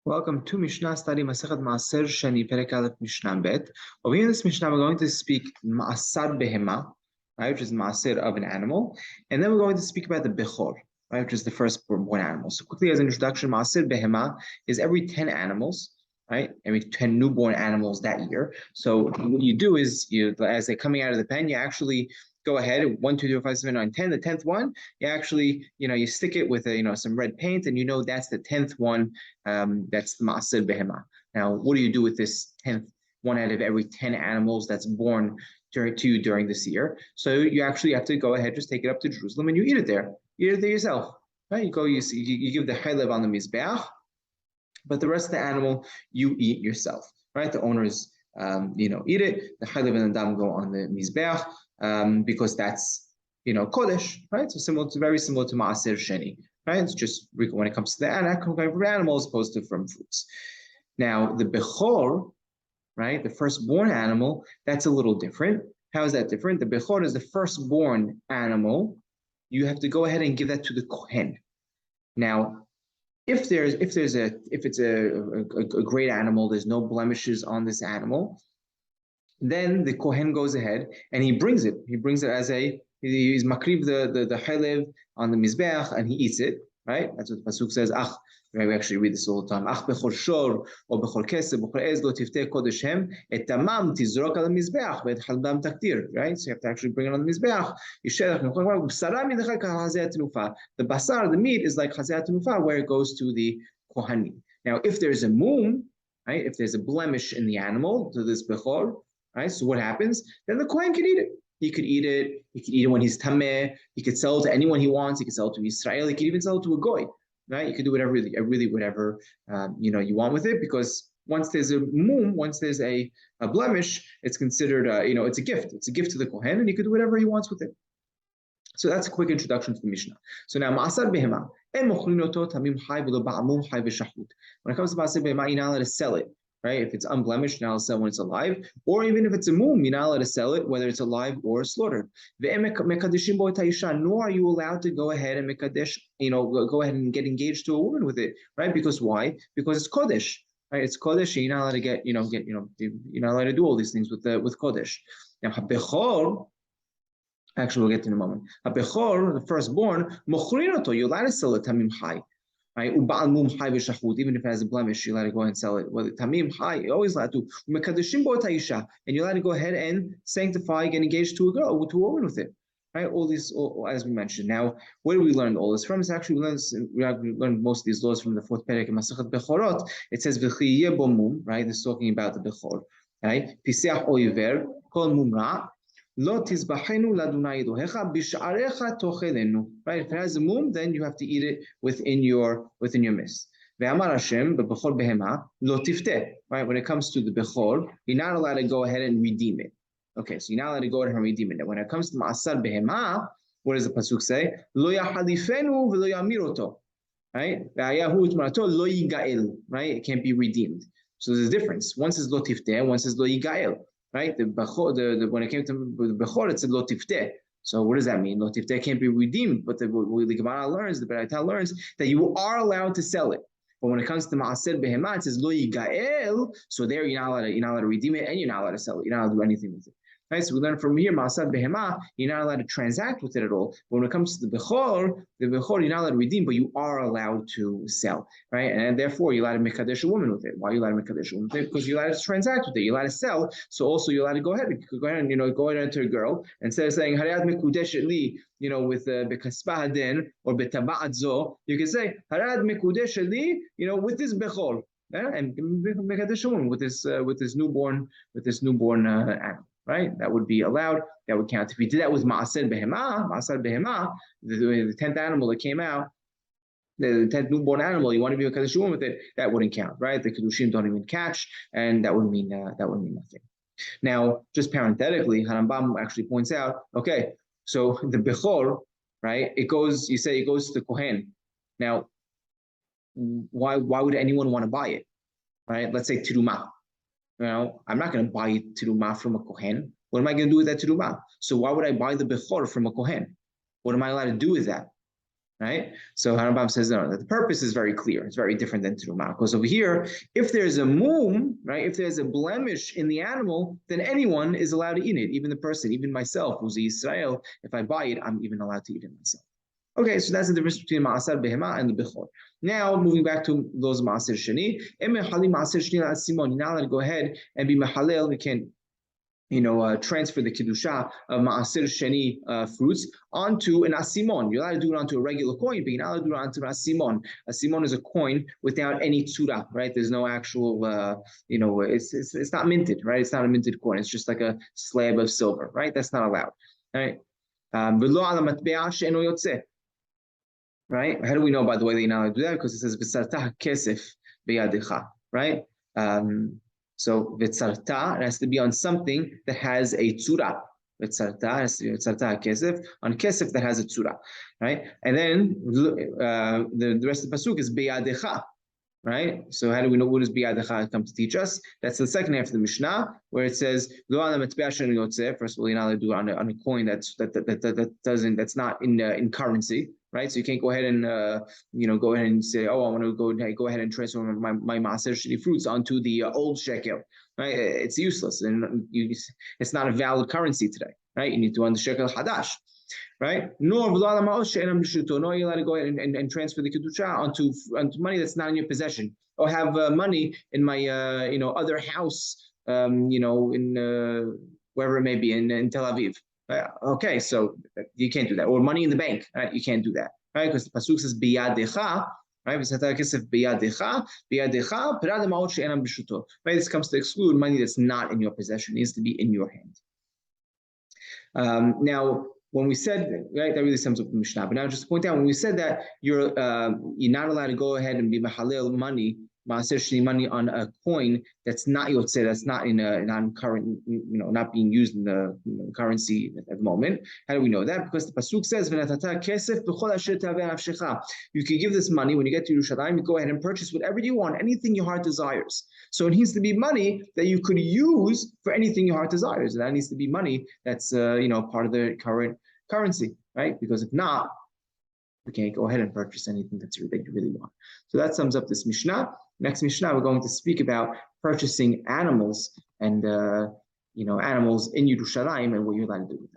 Welcome to Mishna study Masechet Maaser Sheni Perek Aleph Mishnah Bet. Over here in this Mishnah, we're going to speak Maaser Behema, right, which is Maaser of an animal, and then we're going to speak about the Bechor, right, which is the firstborn animal. So quickly, as an introduction, Maaser Behema is every 10 animals, right, every 10 newborn animals that year. So what you do is, as they're coming out of the pen, you actually go ahead, 1, 2, 3, 4, 5, 7, 9, 10. The 10th one, you actually, you stick it with some red paint, and that's the 10th one. That's the Maaser Behema. Now, what do you do with this 10th one out of every 10 animals that's born to you during this year? So you actually have to go ahead, just take it up to Jerusalem, and you eat it there. You eat it there yourself, right? You give the chaylev on the mizbeach, but the rest of the animal you eat yourself, right? The owners, eat it. The chaylev and the dam go on the mizbeach. Because that's kodesh, right? So very similar to Maaser Sheni, right? It's just when it comes to the animals opposed to from fruits. Now the Bechor, right, the firstborn animal, that's a little different. How is that different? The Bechor is the firstborn animal. You have to go ahead and give that to the Kohen. Now, if it's a great animal, there's no blemishes on this animal, then the Kohen goes ahead and he brings it. He brings it as he's makriv the chaylev on the mizbeach, and he eats it, right? That's what the pasuk says. We actually read this all the time. Bechor shor or bechor kesef bechor ez lo tifteh kodesh hem et tamam tizrok al mizbeach ve'et chalbam taktir, right? So you have to actually bring it on the mizbeach. The basar, the meat, is like chazeh tenufa, where it goes to the kohanim. Now, if there's a mum, right? If there's a blemish in the animal to this bechor, right? So what happens? Then the Kohen can eat it. He could eat it. He could eat it when he's tameh. He could sell it to anyone he wants. He could sell it to Israel. He could even sell it to a goy, right? You could do whatever you want with it, because once there's a mum, once there's a blemish, it's considered it's a gift. It's a gift to the Kohen, and he could do whatever he wants with it. So that's a quick introduction to the Mishnah. So now Maaser Behema. When it comes to Maaser Behema, you're not allowed to sell it. Right? If it's unblemished, you're not allowed to sell when it's alive, or even if it's a mum, you're not allowed to sell it, whether it's alive or slaughtered. Nor are you allowed to go ahead and mekadesh, go ahead and get engaged to a woman with it, right? Because why? Because it's kodesh, right? It's kodesh. You're not allowed to you're not allowed to do all these things with kodesh. Now, habechor. Actually, we'll get to in a moment. Habechor, the firstborn, mochrinoto. You're allowed to sell it tamim chai. Right? Even if it has a blemish, you're allowed to go ahead and sell it. Whether tamim high, you're always allowed to. And you're allowed to go ahead and sanctify, get engaged to a girl, to a woman with it. Right? All these, as we mentioned. Now, where do we learn all this from? It's actually we learned most of these laws from the 4th perek in Masechet Bechorot. It says v'chiyeh bo mum, right? This is talking about the Bechor. Right? Piseach oiver kol mumra. Right? If it has a mum, then you have to eat it within your midst. Right? When it comes to the bechor, you're not allowed to go ahead and redeem it. Okay, so you're not allowed to go ahead and redeem it. Now, when it comes to Maaser Behema, what does the pasuk say? Lo yahadifenu v'lo yamiroto. Right? Right? It can't be redeemed. So there's a difference. One says lo tifteh, one says lo yigael. Right? The bechor, when it came to the bechor, it said lo tifteh. So what does that mean? Lo tifteh can't be redeemed, but the Gemara learns, the Beraita learns that you are allowed to sell it. But when it comes to Maaser Behema, it says lo yigael. So there you're not allowed to redeem it, and you're not allowed to sell it. You're not allowed to do anything with it. Right, so we learn from here, Maaser Behema, you're not allowed to transact with it at all. But when it comes to the Bechor, you're not allowed to redeem, but you are allowed to sell, right? And therefore, you're allowed to mekadesh a woman with it. Why are you allowed to mekadesh a woman with it? Because you're allowed to transact with it. You're allowed to sell. So also, you're allowed to go ahead and go ahead to a girl, instead of saying Harayat mekudeshet li, with bekaspa hadin or betaba'at zo, you can say Harayat mekudeshet li, with this Bechor, and mekadesh a woman with this newborn animal. Right? That would be allowed. That would count. If we did that with Maaser Behema, the 10th animal that came out, the 10th newborn animal, you want to be a Kaddish with it, that wouldn't count, right? The Keddushim don't even catch, and that would mean nothing. Now, just parenthetically, Harambam actually points out, okay, so the Bechor, right? You say it goes to the Kohen. Now, why would anyone want to buy it? Right? Let's say Tirumah. I'm not going to buy terumah from a kohen. What am I going to do with that terumah? So why would I buy the bechor from a kohen? What am I allowed to do with that? right? So Harambam says no, that the purpose is very clear. It's very different than Terumah. Because over here, if there's a mum, right, if there's a blemish in the animal, then anyone is allowed to eat it, even the person, even myself, who's Israel. If I buy it, I'm even allowed to eat it myself. Okay, so that's the difference between Maaser Behema and the Bechor. Now, moving back to those Maaser Sheni, Maaser Sheni Simon, you're not allowed to go ahead and be Mahalel. We can transfer the kedusha of Maaser Sheni fruits onto an asimon. You're allowed to do it onto a regular coin, but you're not allowed to do it onto an asimon. Asimon is a coin without any tzura, right? There's no actual, it's not minted, right? It's not a minted coin. It's just like a slab of silver, right? That's not allowed, right? Right? How do we know, by the way, that you're not allowed to do that? Because it says v'tzarta kesef beyadecha, right? So v'tzarta, it has to be on something that has a tzura. V'tzarta has to be v'tzarta kesef on kesef that has a tzura, right? And then the rest of the pasuk is beyadecha, right? So how do we know what does bi'adecha come to teach us? That's the second half of the Mishnah, where it says lo ala matbea she'en yotzeh. First of all, you're not allowed to do it on a coin that's not in currency, right? So you can't go ahead and go ahead and say, oh, I want to go ahead and transfer my Maaser Sheni fruits onto the old shekel, right? It's useless, and it's not a valid currency today, right? You need to on the shekel hadash. Right? Nor you're allowed to go ahead and transfer the kedusha onto money that's not in your possession, or have money in my other house, in wherever it may be in Tel Aviv. Okay, so you can't do that, or money in the bank. Right? You can't do that, right? Because the pasuk says biyadecha. Right? Right? This comes to exclude money that's not in your possession. It needs to be in your hand. Now, when we said, right, that really sums up the Mishnah. But now just to point out, when we said that you're not allowed to go ahead and be mahalel money, Maaser Sheni money on a coin that's not yotzeh, that's not in a non-current, not being used in the currency at the moment. How do we know that? Because the pasuk says, "V'natata kesef b'chol asher taveh nafshecha." You can give this money when you get to Yerushalayim. You go ahead and purchase whatever you want, anything your heart desires. So it needs to be money that you could use for anything your heart desires, and that needs to be money that's part of the current currency, right? Because if not, you can't go ahead and purchase anything that you really want. So that sums up this Mishnah. Next Mishnah, we're going to speak about purchasing animals and animals in Yerushalayim and what you're allowed to do with them.